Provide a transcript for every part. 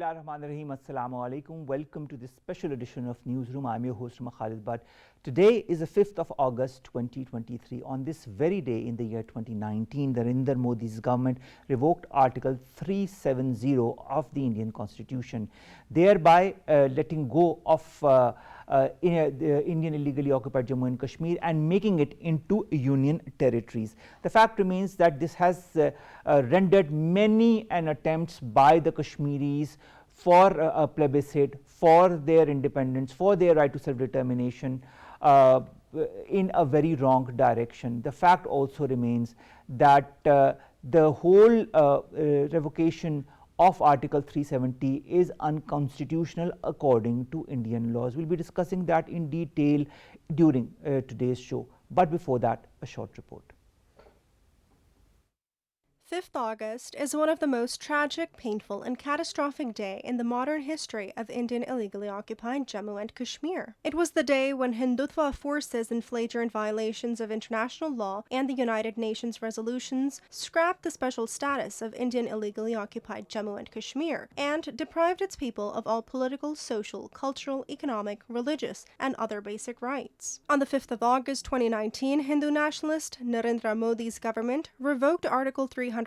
Bismillahirrahmanirrahim. Assalamu alaikum. Welcome to this special edition of Newsroom. I'm your host, Khalid. But today is the 5th of August 2023. On this very day in the year 2019, Narendra Modi's government revoked Article 370 of the Indian Constitution, thereby letting go of the Indian illegally occupied Jammu and Kashmir and making it into union territories. The fact remains that this has rendered many attempts by the Kashmiris for a plebiscite, for their independence, for their right to self-determination in a very wrong direction. The fact also remains that the whole revocation of Article 370 is unconstitutional according to Indian laws. We'll be discussing that in detail during today's show. But before that, a short report. 5th August is one of the most tragic, painful, and catastrophic day in the modern history of Indian illegally occupied Jammu and Kashmir. It was the day when Hindutva forces in flagrant violations of international law and the United Nations resolutions scrapped the special status of Indian illegally occupied Jammu and Kashmir and deprived its people of all political, social, cultural, economic, religious, and other basic rights. On the 5th of August 2019, Hindu nationalist Narendra Modi's government revoked Article 370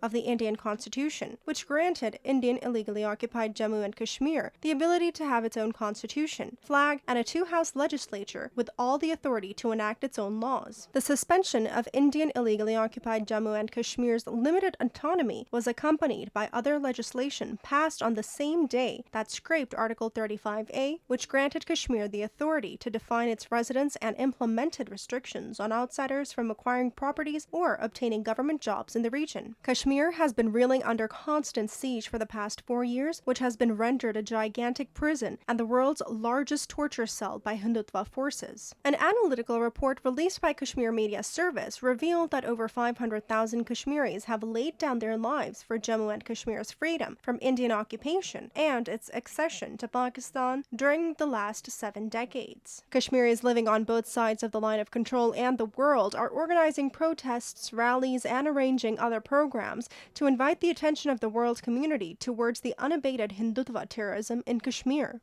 of the Indian Constitution, which granted Indian illegally occupied Jammu and Kashmir the ability to have its own constitution, flag, and a two-house legislature with all the authority to enact its own laws. The suspension of Indian illegally occupied Jammu and Kashmir's limited autonomy was accompanied by other legislation passed on the same day that scraped Article 35A, which granted Kashmir the authority to define its residents and implemented restrictions on outsiders from acquiring properties or obtaining government jobs in the region. Kashmir has been reeling under constant siege for the past 4 years, which has been rendered a gigantic prison and the world's largest torture cell by Hindutva forces. An analytical report released by Kashmir Media Service revealed that over 500,000 Kashmiris have laid down their lives for Jammu and Kashmir's freedom from Indian occupation and its accession to Pakistan during the last 7 decades. Kashmiris living on both sides of the line of control and the world are organizing protests, rallies, and arranging other programs to invite the attention of the world community towards the unabated Hindutva terrorism in Kashmir.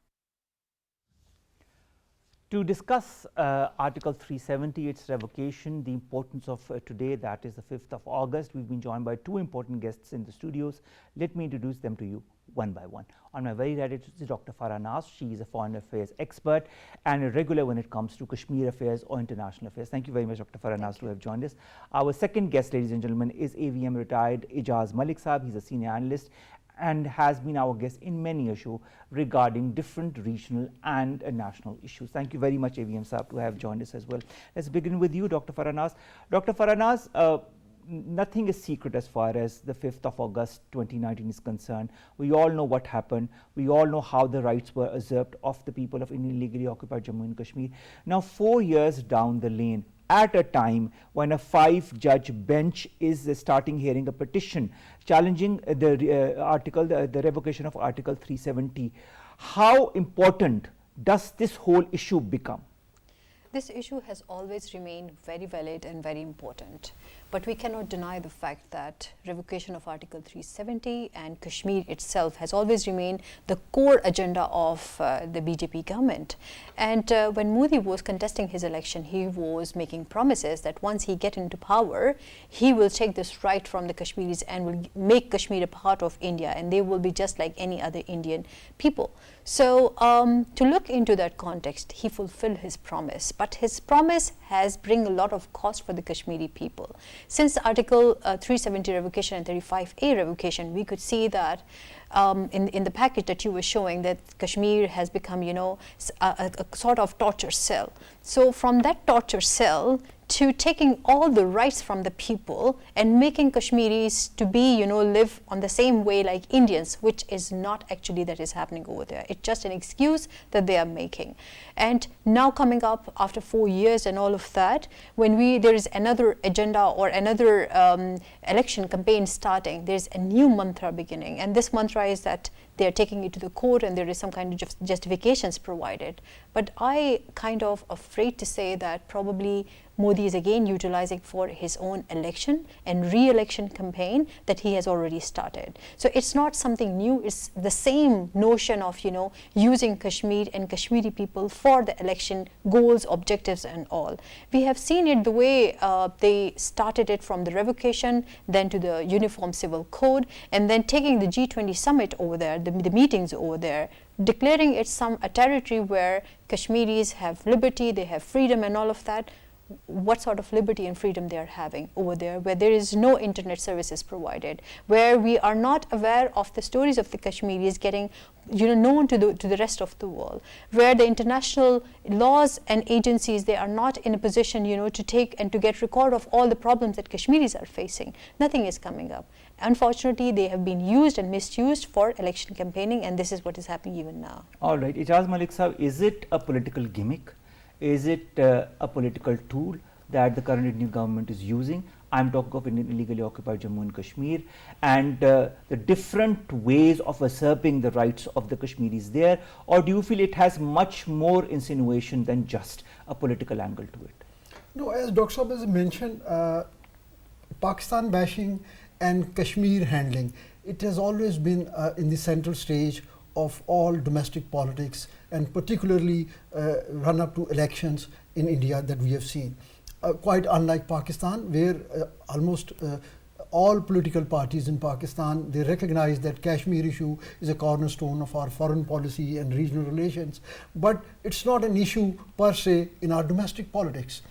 To discuss Article 370, its revocation, the importance of today, that is the 5th of August, we've been joined by two important guests in the studios. Let me introduce them to you one by one. On my very right is Dr. Farah. She is a foreign affairs expert and a regular when it comes to Kashmir affairs or international affairs. Thank you very much, Dr. Farah, to have joined us. Our second guest, ladies and gentlemen, is AVM retired Ijaz Malik Saab. He's a senior analyst and has been our guest in many a show regarding different regional and national issues. Thank you very much, AVM Saab, to have joined us as well. Let's begin with you, Dr. Farah. Dr. Farah, nothing is secret as far as the 5th of August 2019 is concerned. We all know what happened. We all know how the rights were usurped of the people of Indian illegally occupied Jammu and Kashmir. Now, 4 years down the lane, at a time when a 5-judge bench is starting hearing a petition challenging the revocation of Article 370, how important does this whole issue become? This issue has always remained very valid and very important, but we cannot deny the fact that revocation of Article 370 and Kashmir itself has always remained the core agenda of the BJP government. And when Modi was contesting his election, he was making promises that once he gets into power, he will take this right from the Kashmiris and will make Kashmir a part of India, and they will be just like any other Indian people. So to look into that context, he fulfilled his promise, but his promise has bring a lot of cost for the Kashmiri people. Since Article 370 revocation and 35A revocation, we could see that in the package that you were showing, that Kashmir has become, a sort of torture cell. So from that torture cell to taking all the rights from the people and making Kashmiris to be, live on the same way like Indians, which is not actually that is happening over there. It's just an excuse that they are making. And now coming up after 4 years and all of that, when there is another agenda or another election campaign starting, there's a new mantra beginning. And this mantra is that they're taking it to the court and there is some kind of justifications provided. But I kind of afraid to say that probably Modi is again utilizing for his own election and re-election campaign that he has already started. So it's not something new, it's the same notion of, you know, using Kashmir and Kashmiri people for the election goals, objectives and all. We have seen it the way they started it from the revocation, then to the Uniform Civil Code, and then taking the G20 summit over there, the meetings over there, declaring it a territory where Kashmiris have liberty, they have freedom and all of that. What sort of liberty and freedom they are having over there, where there is no internet services provided, where we are not aware of the stories of the Kashmiris getting, you know, known to the rest of the world, where the international laws and agencies, they are not in a position, you know, to take and to get record of all the problems that Kashmiris are facing. Nothing is coming up. Unfortunately, they have been used and misused for election campaigning, and this is what is happening even now. All right, Ijaz Malik sahab, is it a political gimmick? Is it a political tool that the current Indian government is using? I'm talking of Indian illegally occupied Jammu and Kashmir and the different ways of usurping the rights of the Kashmiris there, or do you feel it has much more insinuation than just a political angle to it? No, as Dr. Saab has mentioned, Pakistan bashing and Kashmir handling, it has always been in the central stage of all domestic politics, and particularly run up to elections in India that we have seen. Quite unlike Pakistan, where almost all political parties in Pakistan, they recognize that Kashmir issue is a cornerstone of our foreign policy and regional relations, but it's not an issue per se in our domestic politics.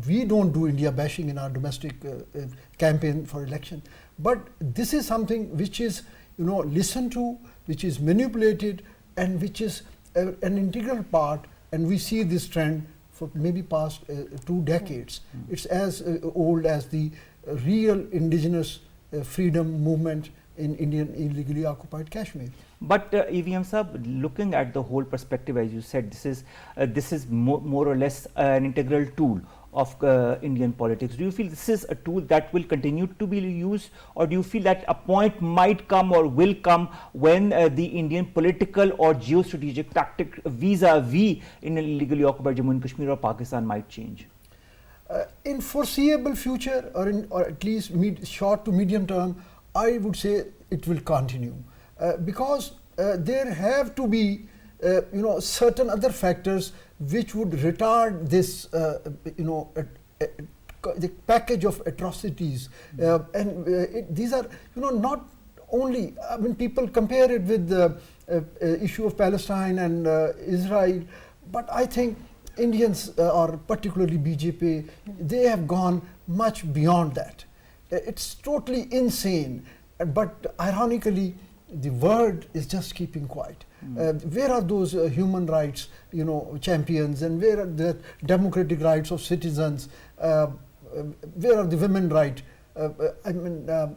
We don't do India bashing in our domestic campaign for election, but this is something which is, you know, listened to, which is manipulated, and which is an integral part, and we see this trend for maybe past 2 decades. It's as old as the real indigenous freedom movement in Indian illegally occupied Kashmir. But EVM sahab, looking at the whole perspective, as you said, this is more or less an integral tool of Indian politics. Do you feel this is a tool that will continue to be used, or do you feel that a point might come or will come when the Indian political or geostrategic tactic vis-a-vis in illegally occupied Jammu and Kashmir or Pakistan might change? In foreseeable future, or at least short to medium term, I would say it will continue because there have to be you know, certain other factors which would retard this you know, the package of atrocities, and these are, you know, not only, I mean, people compare it with the issue of Palestine and Israel, but I think Indians, or particularly BJP, they have gone much beyond that. It's totally insane, but ironically, the world is just keeping quiet. Where are those human rights, you know, champions, and where are the democratic rights of citizens? Where are the women rights? I mean,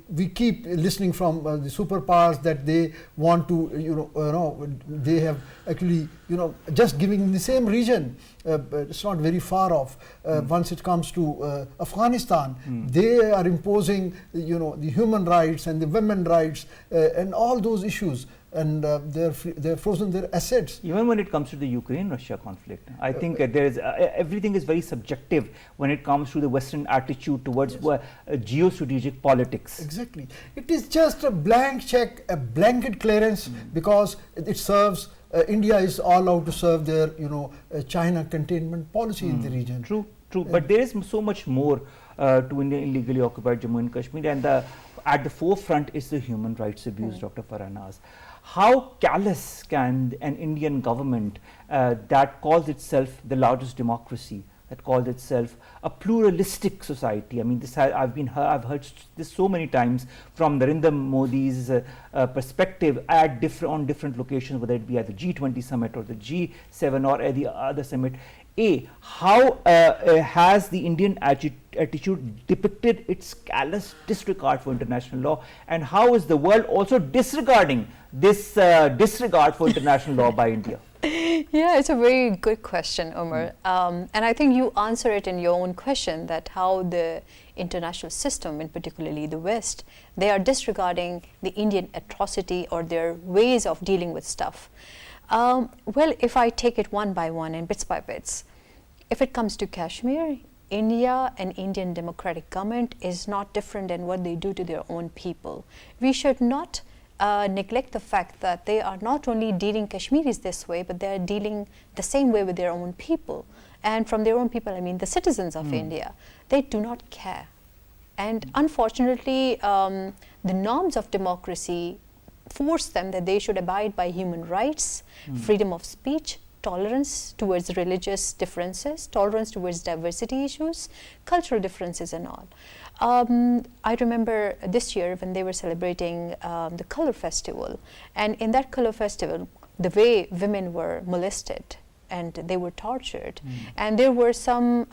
we keep listening from the superpowers that they want to, you know, they have actually, you know, just giving in the same region. It's not very far off. Once it comes to Afghanistan, they are imposing, you know, the human rights and the women rights and all those issues. And they're frozen their assets. Even when it comes to the Ukraine-Russia conflict, I think there is everything is very subjective when it comes to the Western attitude towards geostrategic politics. Exactly. It is just a blank check, a blanket clearance, because it serves, India is all out to serve their, you know, China containment policy in the region. True, true. But there is so much more to Indian illegally occupied Jammu and Kashmir, and at the forefront is the human rights abuse, Dr. Farah. How callous can an Indian government that calls itself the largest democracy, that calls itself a pluralistic society? I mean, this I've heard this so many times from Narendra Modi's perspective on different locations, whether it be at the G20 summit or the G7 or the other summit. How has the Indian attitude depicted its callous disregard for international law, and how is the world also disregarding this disregard for international law by India? Yeah, it's a very good question, Omar. And I think you answer it in your own question, that how the international system, and particularly the West, they are disregarding the Indian atrocity or their ways of dealing with stuff. Well, if I take it one by one and bits by bits, if it comes to Kashmir, India and Indian democratic government is not different than what they do to their own people. We should not neglect the fact that they are not only dealing Kashmiris this way, but they are dealing the same way with their own people. And from their own people, I mean the citizens of India. They do not care. And unfortunately, the norms of democracy force them that they should abide by human rights, freedom of speech, tolerance towards religious differences, tolerance towards diversity issues, cultural differences and all. I remember this year when they were celebrating the Colour Festival, and in that Colour Festival, the way women were molested and they were tortured, and there were some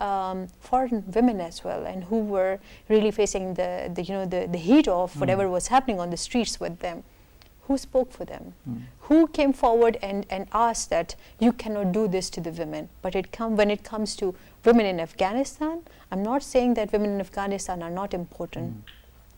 foreign women as well, and who were really facing the heat of whatever was happening on the streets with them. Who spoke for them? Who came forward and asked that you cannot do this to the women? But when it comes to women in Afghanistan, I'm not saying that women in Afghanistan are not important.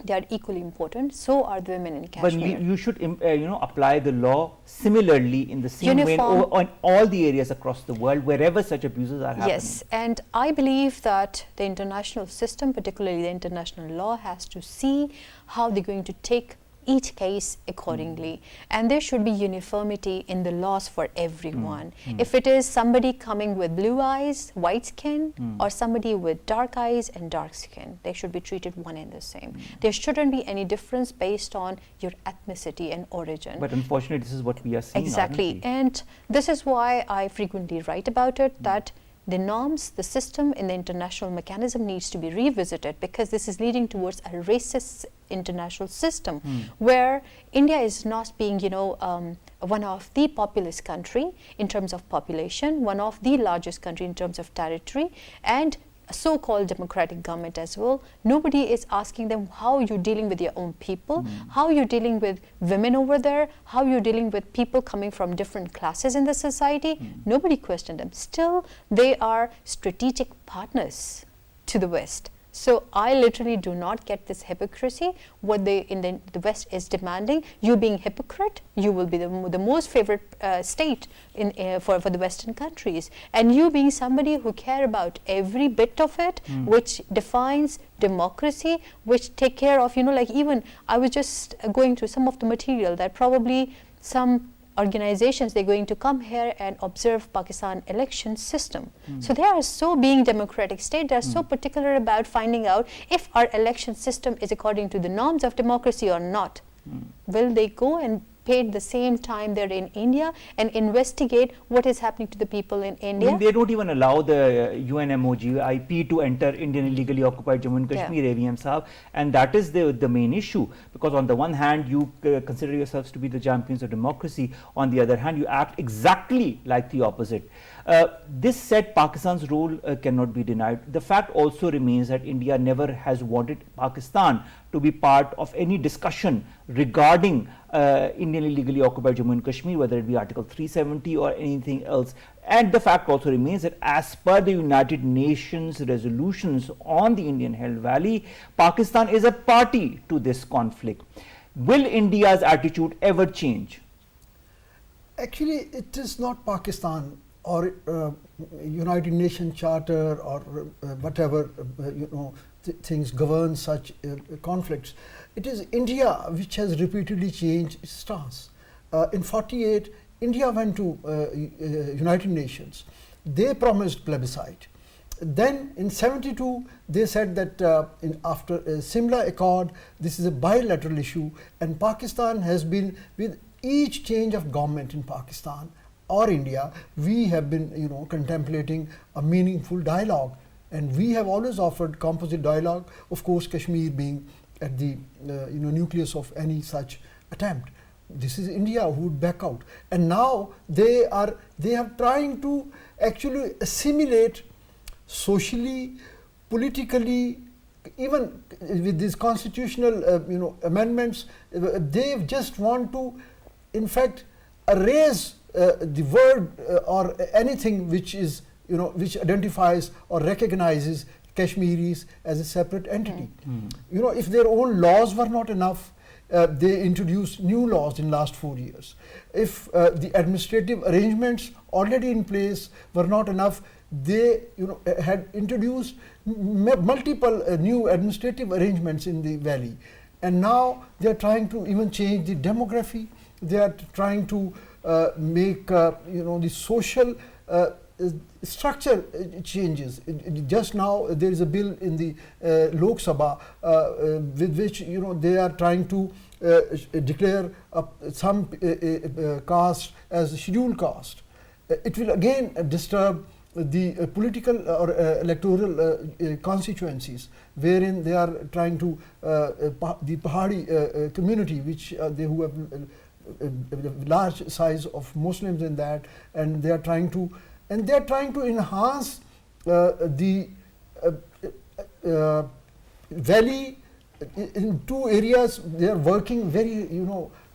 They are equally important. So are the women in Kashmir. But you should apply the law similarly in the same way on all the areas across the world, wherever such abuses are happening. Yes, and I believe that the international system, particularly the international law, has to see how they're going to take each case accordingly, and there should be uniformity in the laws for everyone. If it is somebody coming with blue eyes, white skin, or somebody with dark eyes and dark skin, they should be treated one and the same. There shouldn't be any difference based on your ethnicity and origin. But unfortunately, this is what we are seeing. Exactly, and this is why I frequently write about it, that the norms, the system in the international mechanism needs to be revisited, because this is leading towards a racist international system where India is not being, one of the populous country in terms of population, one of the largest country in terms of territory, and a so-called democratic government as well. Nobody is asking them how you're dealing with your own people, how you're dealing with women over there, how you're dealing with people coming from different classes in the society. Nobody questioned them. Still, they are strategic partners to the West. So I literally do not get this hypocrisy. What they in the West is demanding, you being hypocrite, you will be the most favorite state for the Western countries, and you being somebody who care about every bit of it, which defines democracy, which take care of, like even I was just going through some of the material that probably some organizations, they're going to come here and observe Pakistan election system. So they are so being democratic state, they are so particular about finding out if our election system is according to the norms of democracy or not. Will they go and pay the same time they're in India and investigate what is happening to the people in India? I mean, they don't even allow the UNMOGIP to enter Indian illegally occupied Jammu and Kashmir, AVM Sahab, and that is the main issue, because on the one hand you consider yourselves to be the champions of democracy, on the other hand you act exactly like the opposite. This said, Pakistan's role cannot be denied. The fact also remains that India never has wanted Pakistan to be part of any discussion regarding Indian illegally occupied Jammu and Kashmir, whether it be Article 370 or anything else. And the fact also remains that as per the United Nations resolutions on the Indian held valley, Pakistan is a party to this conflict. Will India's attitude ever change? Actually, it is not Pakistan or United Nations Charter or whatever things govern such conflicts. It is India which has repeatedly changed its stance. In 48, India went to United Nations. They promised plebiscite. Then in 72, they said that after a Simla Accord, this is a bilateral issue, and Pakistan has been, with each change of government in Pakistan or India, we have been contemplating a meaningful dialogue, and we have always offered composite dialogue, of course Kashmir being at the nucleus of any such attempt. This is India who would back out, and now they are trying to actually assimilate socially, politically, even with these constitutional amendments. They just want to, in fact, erase the word or anything which is which identifies or recognizes Kashmiris as a separate entity. If their own laws were not enough, they introduced new laws in last 4 years. If the administrative arrangements already in place were not enough, they had introduced multiple new administrative arrangements in the valley, and now they are trying to even change the demography. They are trying to make the social structure changes. Just now there is a bill in the Lok Sabha with which they are trying to declare some caste as a scheduled caste. It will again disturb the political or electoral constituencies, wherein they are trying to the Pahari community, which who have a large size of Muslims in that, and they are trying to enhance the valley in two areas. They are working very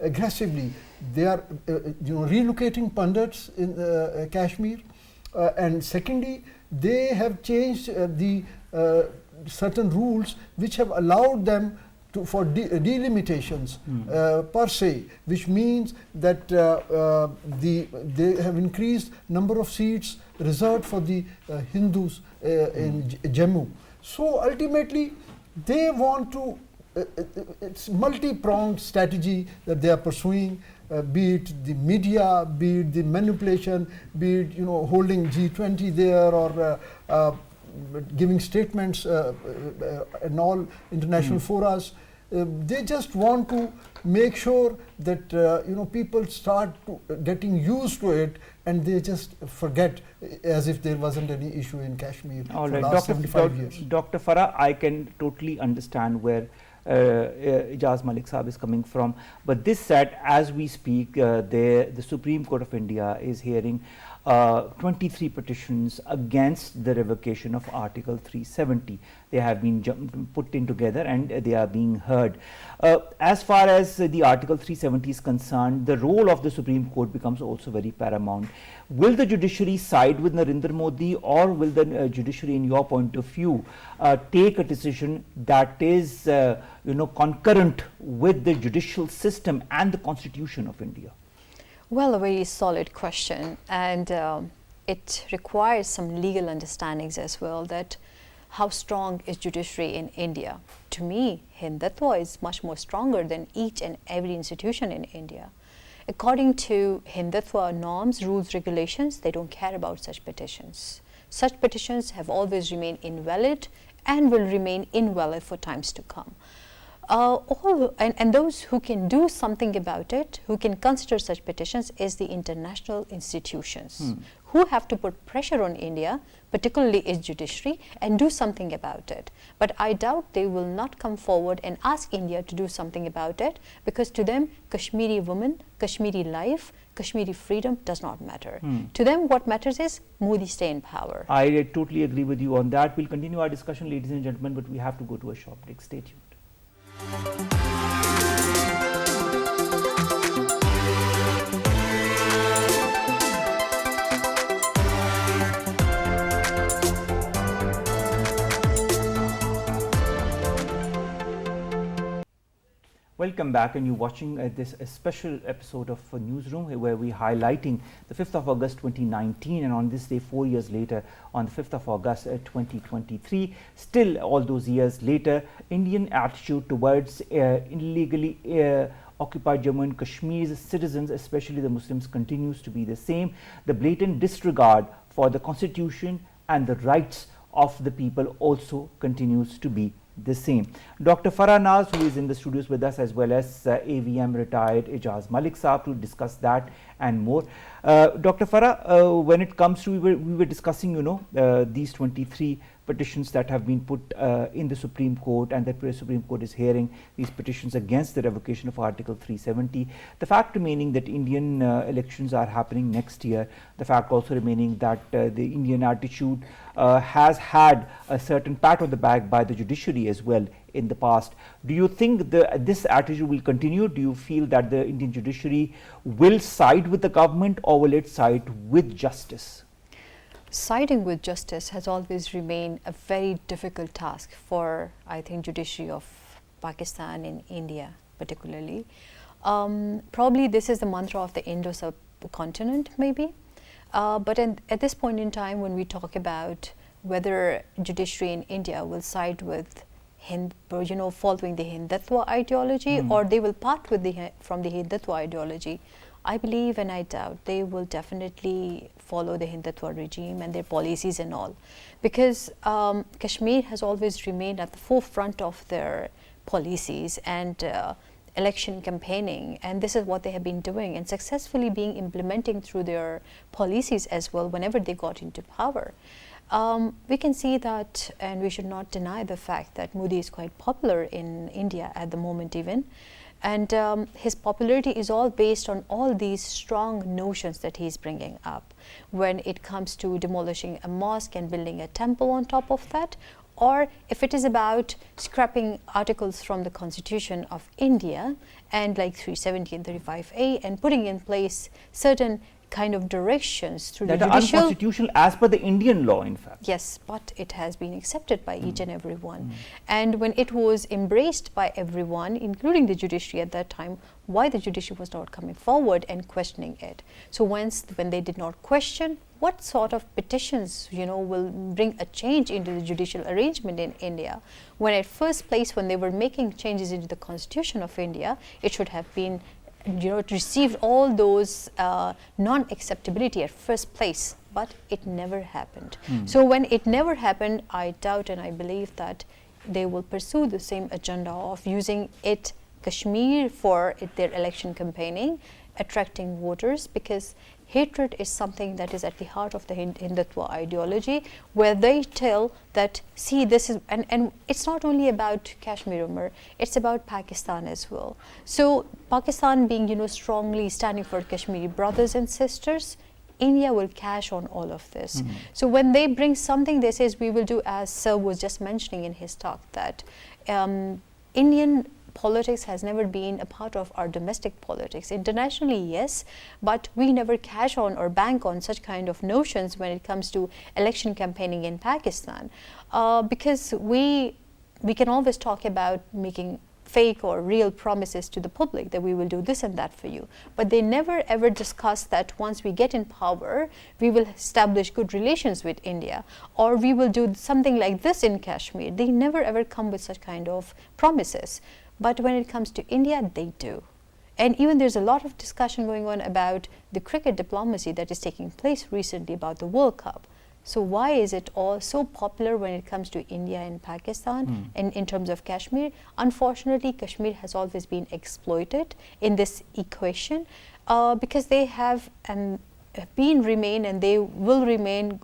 aggressively. They are relocating Pandits in Kashmir, and secondly, they have changed the certain rules which have allowed them for delimitations per se, which means that they have increased number of seats reserved for the Hindus in Jammu. So ultimately, they want to. It's multi-pronged strategy that they are pursuing. Be it the media, be it the manipulation, be it holding G20 there, or giving statements in all international forums. They just want to make sure that people start getting used to it, and they just forget as if there wasn't any issue in Kashmir for the last 75 years. Dr. Farah, I can totally understand where Ijaz Malik Saab is coming from, but this said, as we speak, the Supreme Court of India is hearing 23 petitions against the revocation of Article 370. They have been put in together and they are being heard. As far as the Article 370 is concerned, the role of the Supreme Court becomes also very paramount. Will the judiciary side with Narendra Modi, or will the judiciary, in your point of view, take a decision that is concurrent with the judicial system and the Constitution of India? Well, a very solid question, and it requires some legal understandings as well, that how strong is judiciary in India. To me, Hindutva is much more stronger than each and every institution in India. According to Hindutva norms, rules, regulations, they don't care about such petitions. Such petitions have always remained invalid and will remain invalid for times to come. And those who can do something about it, who can consider such petitions, is the international institutions who have to put pressure on India, particularly its judiciary, and do something about it. But I doubt they will not come forward and ask India to do something about it, because to them, Kashmiri women, Kashmiri life, Kashmiri freedom does not matter. To them, what matters is Modi stay in power. I totally agree with you on that. We'll continue our discussion, ladies and gentlemen, but we have to go to a short break. Stay tuned. Welcome back, and you're watching this special episode of Newsroom, where we're highlighting the 5th of August 2019, and on this day 4 years later, on the 5th of August 2023, still all those years later, Indian attitude towards illegally occupied Jammu and Kashmir's citizens, especially the Muslims, continues to be the same. The blatant disregard for the constitution and the rights of the people also continues to be the same. Dr. Farah Naz, who is in the studios with us, as well as AVM retired Ijaz Malik Saab, to discuss that and more. Dr. Farah, when it comes to, we were discussing, these 23 petitions that have been put in the Supreme Court, and the Supreme Court is hearing these petitions against the revocation of Article 370. The fact remaining that Indian elections are happening next year, the fact also remaining that the Indian attitude has had a certain pat on the back by the judiciary as well in the past. Do you think this attitude will continue? Do you feel that the Indian judiciary will side with the government, or will it side with justice? Siding with justice has always remained a very difficult task for, I think, judiciary of Pakistan and India particularly. Probably this is the mantra of the Indo-subcontinent, maybe. But at this point in time, when we talk about whether judiciary in India will side with following the Hindutva ideology, or they will part with from the Hindutva ideology, I believe and I doubt they will definitely follow the Hindutva regime and their policies and all, because Kashmir has always remained at the forefront of their policies and election campaigning, and this is what they have been doing and successfully being implementing through their policies as well whenever they got into power. We can see that, and we should not deny the fact that Modi is quite popular in India at the moment even, and his popularity is all based on all these strong notions that he's bringing up when it comes to demolishing a mosque and building a temple on top of that, or if it is about scrapping articles from the Constitution of India and like 370 and 35A and putting in place certain kind of directions through that the are judicial. unconstitutional as per the Indian law, in fact. Yes, but it has been accepted by each and every one. And when it was embraced by everyone, including the judiciary at that time, why the judiciary was not coming forward and questioning it? So when they did not question, what sort of petitions, will bring a change into the judicial arrangement in India? When at first place, when they were making changes into the Constitution of India, it should have been it received all those non-acceptability at first place, but it never happened. So when it never happened, I doubt and I believe that they will pursue the same agenda of using Kashmir for their election campaigning, attracting voters, because hatred is something that is at the heart of the Hindutva ideology, where they tell that, see, this is, and it's not only about Kashmir, Omar, it's about Pakistan as well. So Pakistan being, strongly standing for Kashmiri brothers and sisters, India will cash on all of this. So when they bring something, they say, we will do, as Sir was just mentioning in his talk, that Indian politics has never been a part of our domestic politics. Internationally, yes, but we never cash on or bank on such kind of notions when it comes to election campaigning in Pakistan, because we can always talk about making fake or real promises to the public that we will do this and that for you, but they never ever discuss that once we get in power, we will establish good relations with India, or we will do something like this in Kashmir. They never ever come with such kind of promises. But when it comes to India, they do. And even there's a lot of discussion going on about the cricket diplomacy that is taking place recently about the World Cup. So why is it all so popular when it comes to India and Pakistan and in terms of Kashmir? Unfortunately, Kashmir has always been exploited in this equation because they have remain and they will remain.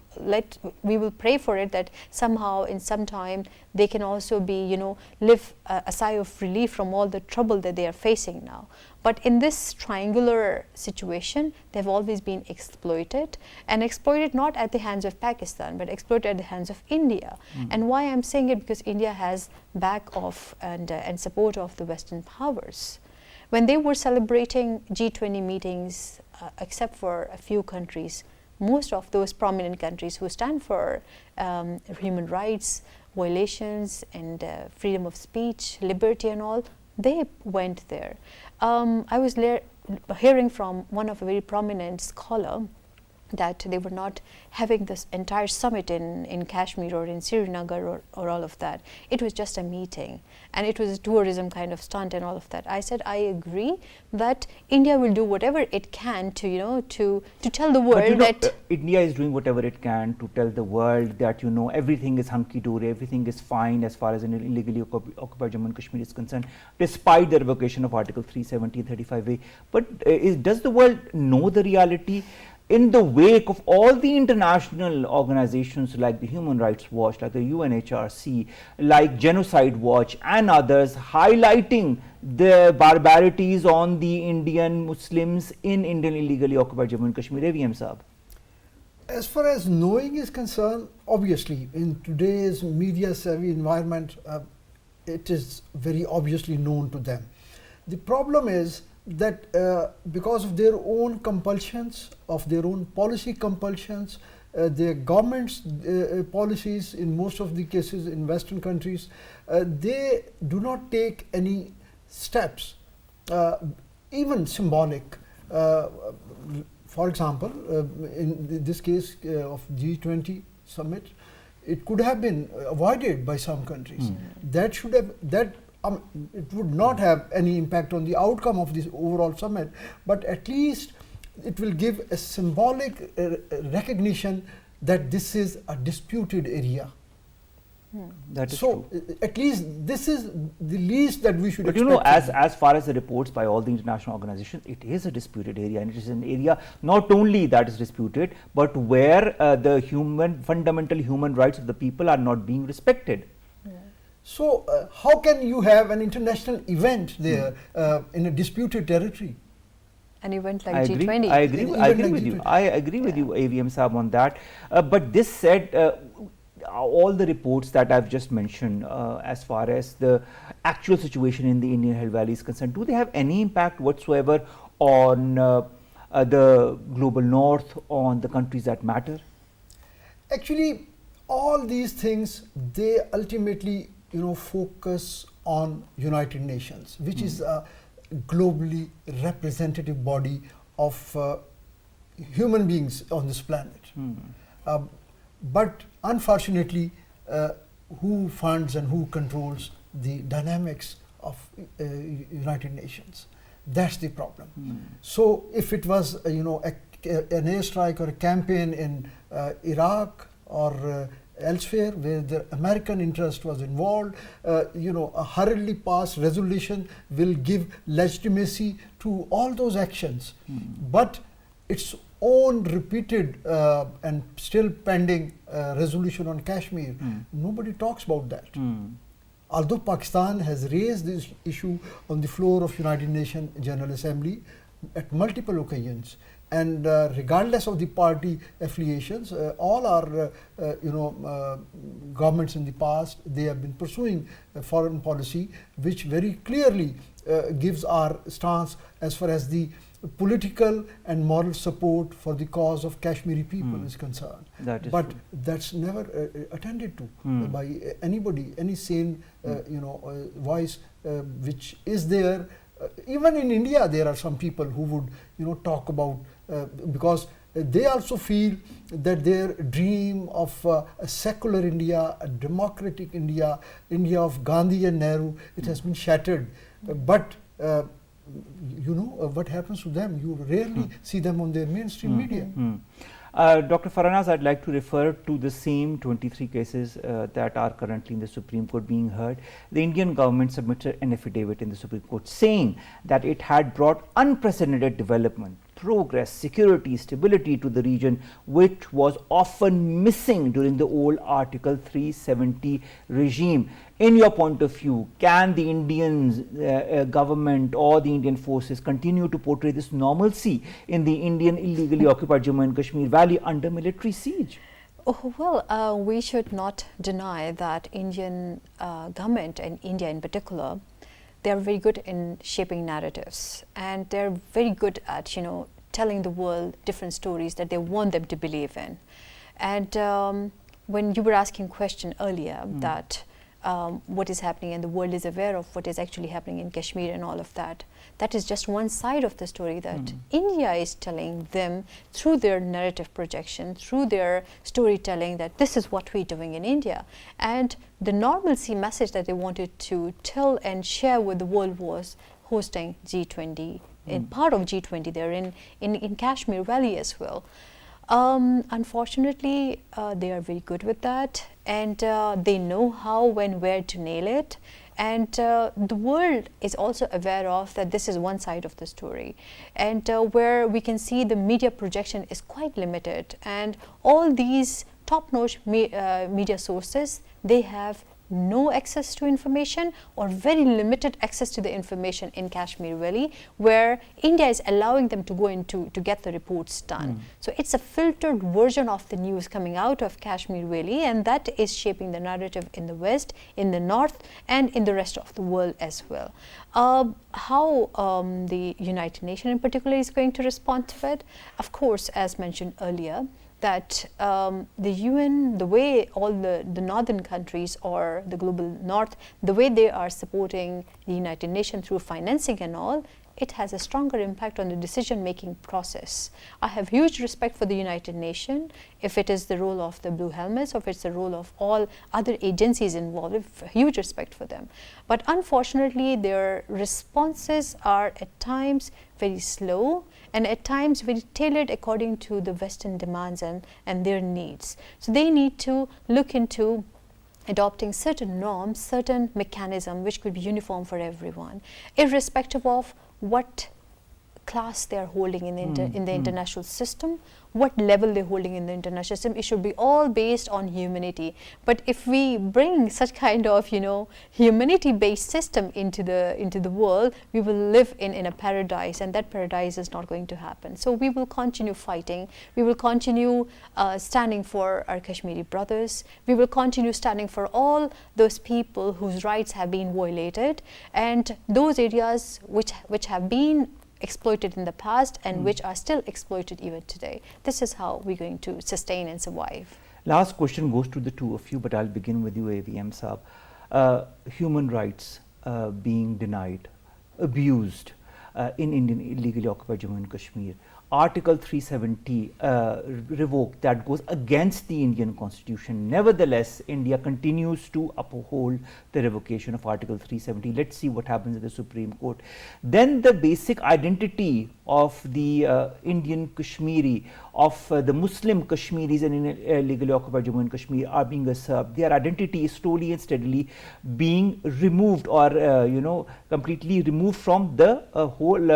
We will pray for it that somehow in some time they can also be, live a sigh of relief from all the trouble that they are facing now. But in this triangular situation, they've always been exploited, and exploited not at the hands of Pakistan, but exploited at the hands of India. And why I'm saying it, because India has back off and support of the Western powers. When they were celebrating G20 meetings, except for a few countries, most of those prominent countries who stand for human rights violations and freedom of speech, liberty and all, they went there. I was hearing from one of a very prominent scholar that they were not having this entire summit in Kashmir or in Srinagar or all of that. It was just a meeting, and it was a tourism kind of stunt and all of that. I said, I agree that India will do whatever it can to, to tell the world that India is doing whatever it can to tell the world that, everything is hunky-dory, everything is fine as far as an illegally occupied Jammu and Kashmir is concerned, despite the revocation of Article 370 and 35A. But does the world know the reality? In the wake of all the international organizations like the Human Rights Watch, like the UNHRC, like Genocide Watch and others highlighting the barbarities on the Indian Muslims in Indian illegally occupied Jammu and Kashmir. AVM Saab. As far as knowing is concerned, obviously in today's media savvy environment, it is very obviously known to them. The problem is that because of their own compulsions, of their own policy compulsions, their government's policies in most of the cases in Western countries, they do not take any steps, even symbolic. For example, in this case of G20 summit, it could have been avoided by some countries. That should have it would not have any impact on the outcome of this overall summit, but at least it will give a symbolic recognition that this is a disputed area. That is so true. At least this is the least that we should But expect. you know, as far as the reports by all the international organizations, it is a disputed area, and it is an area not only that is disputed, but where the fundamental human rights of the people are not being respected. So how can you have an international event there in a disputed territory? An event like I G20. I agree with you. I agree with you, AVM Saab, on that. But this said, all the reports that I've just mentioned, as far as the actual situation in the Indian Hill Valley is concerned, do they have any impact whatsoever on the global north, on the countries that matter? Actually, all these things, they ultimately, focus on United Nations, which is a globally representative body of human beings on this planet. But unfortunately, who funds and who controls the dynamics of United Nations? That's the problem. So if it was, an airstrike or a campaign in Iraq or elsewhere where the American interest was involved, a hurriedly passed resolution will give legitimacy to all those actions. But its own repeated and still pending resolution on Kashmir, nobody talks about that. Although Pakistan has raised this issue on the floor of United Nations General Assembly at multiple occasions, and regardless of the party affiliations, all our governments in the past, they have been pursuing a foreign policy which very clearly gives our stance as far as the political and moral support for the cause of Kashmiri people is concerned. That is but true. that's never attended to by anybody, any sane voice which is there. Even in India, there are some people who would talk about because they also feel that their dream of a secular India, a democratic India, India of Gandhi and Nehru, it has been shattered. But what happens to them? You rarely see them on their mainstream media. Dr. Farah, I'd like to refer to the same 23 cases that are currently in the Supreme Court being heard. The Indian government submitted an affidavit in the Supreme Court saying that it had brought unprecedented development, progress, security, stability to the region, which was often missing during the old Article 370 regime. In your point of view, can the Indian government or the Indian forces continue to portray this normalcy in the Indian illegally occupied Jammu and Kashmir Valley under military siege? Oh, well, we should not deny that Indian government and India in particular, they are very good in shaping narratives, and they're very good at telling the world different stories that they want them to believe in. And when you were asking a question earlier that what is happening and the world is aware of what is actually happening in Kashmir and all of that, that is just one side of the story that India is telling them through their narrative projection, through their storytelling, that this is what we're doing in India. And the normalcy message that they wanted to tell and share with the world was hosting G20, in part of G20 there in Kashmir Valley as well. Unfortunately, they are very good with that, and they know how, when, where to nail it. And the world is also aware of that this is one side of the story, and where we can see the media projection is quite limited, and all these top-notch media sources, they have no access to information or very limited access to the information in Kashmir Valley, where India is allowing them to go in to get the reports done. So it's a filtered version of the news coming out of Kashmir Valley, and that is shaping the narrative in the West, in the North, and in the rest of the world as well. How the United Nations in particular is going to respond to it? Of course, as mentioned earlier, that the UN, the way all the northern countries or the global north, the way they are supporting the United Nations through financing and all, it has a stronger impact on the decision-making process. I have huge respect for the United Nations, if it is the role of the Blue Helmets or if it's the role of all other agencies involved, huge respect for them. But unfortunately, their responses are at times very slow and at times very tailored according to the Western demands and their needs. So they need to look into adopting certain norms, certain mechanism which could be uniform for everyone, irrespective of what class they are holding in the international system, what level they're holding in the international system. It should be all based on humanity. But if we bring such kind of, you know, humanity-based system into the world, we will live in a paradise, and that paradise is not going to happen. So we will continue fighting. We will continue standing for our Kashmiri brothers. We will continue standing for all those people whose rights have been violated, and those areas which have been exploited in the past and which are still exploited even today. This is how we're going to sustain and survive. Last question goes to the two of you, but I'll begin with you, AVM Saab. Human rights being denied, abused in Indian illegally occupied Jammu and Kashmir. Article 370 revoked, that goes against the Indian constitution. Nevertheless, India continues to uphold the revocation of Article 370. Let's see what happens at the Supreme Court. Then the basic identity of the Indian Kashmiri, of the Muslim Kashmiris in illegally occupied Jammu and Kashmir are being usurped. Their identity is slowly and steadily being removed, or completely removed from the whole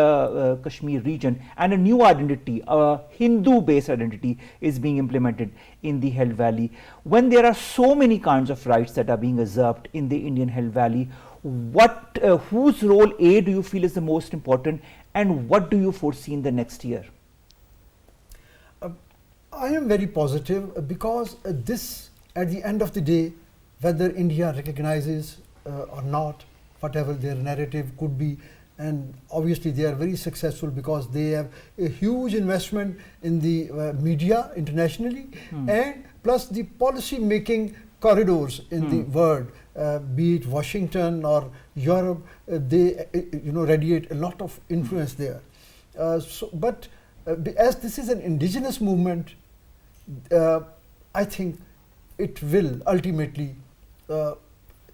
Kashmir region, and a new identity, a Hindu-based identity, is being implemented in the Held Valley. When there are so many kinds of rights that are being usurped in the Indian Held Valley, whose role do you feel is the most important, and what do you foresee in the next year? I am very positive because this, at the end of the day, whether India recognizes or not, whatever their narrative could be, and obviously they are very successful because they have a huge investment in the media internationally, and plus the policy making corridors in the world, be it Washington or Europe, they radiate a lot of influence there. But as this is an indigenous movement, I think it will ultimately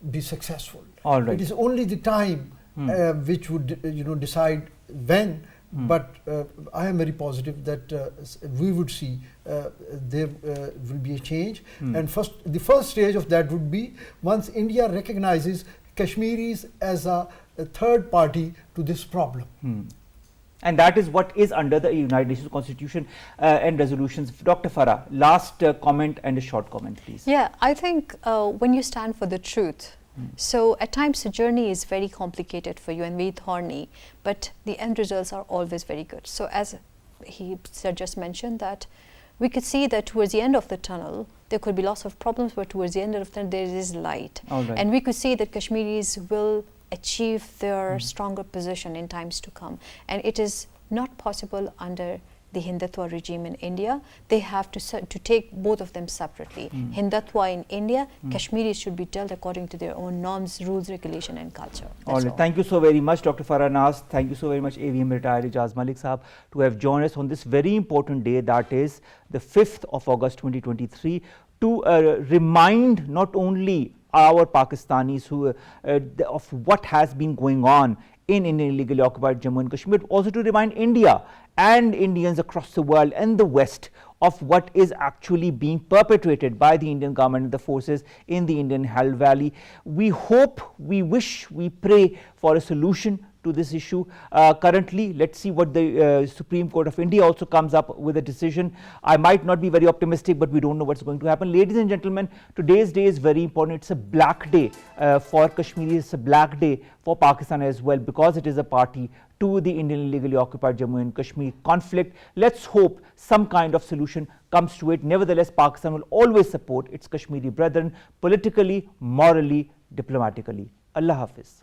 be successful. All right. It is only the time which would decide when, but I am very positive that we would see there will be a change. And the first stage of that would be once India recognizes Kashmiris as a third party to this problem. And that is what is under the United Nations Constitution and resolutions. Dr. Farah, last comment and a short comment, please. Yeah, I think when you stand for the truth, so at times the journey is very complicated for you and very thorny, but the end results are always very good. So as Sir just mentioned, that we could see that towards the end of the tunnel, there could be lots of problems, but towards the end of the tunnel, there is light. Right. And we could see that Kashmiris will achieve their stronger position in times to come. And it is not possible under the Hindutva regime in India. They have to take both of them separately. Hindutva in India, Kashmiris should be dealt according to their own norms, rules, regulation and culture. All right. Thank you so very much, Dr. Farah Naz. Thank you so very much, AVM retired Ijaz Malik Saab, to have joined us on this very important day, that is the 5th of August 2023, to remind not only our Pakistanis of what has been going on in Indian illegally occupied Jammu and Kashmir, but also to remind India and Indians across the world and the West of what is actually being perpetrated by the Indian government and the forces in the Indian Held Valley. We hope, we wish, we pray for a solution to this issue. Currently, let's see what the Supreme Court of India also comes up with a decision. I might not be very optimistic, but we don't know what's going to happen. Ladies and gentlemen, today's day is very important. It's a black day for Kashmiris. It's a black day for Pakistan as well, because it is a party to the Indian illegally occupied Jammu and Kashmir conflict. Let's hope some kind of solution comes to it. Nevertheless, Pakistan will always support its Kashmiri brethren politically, morally, diplomatically. Allah Hafiz.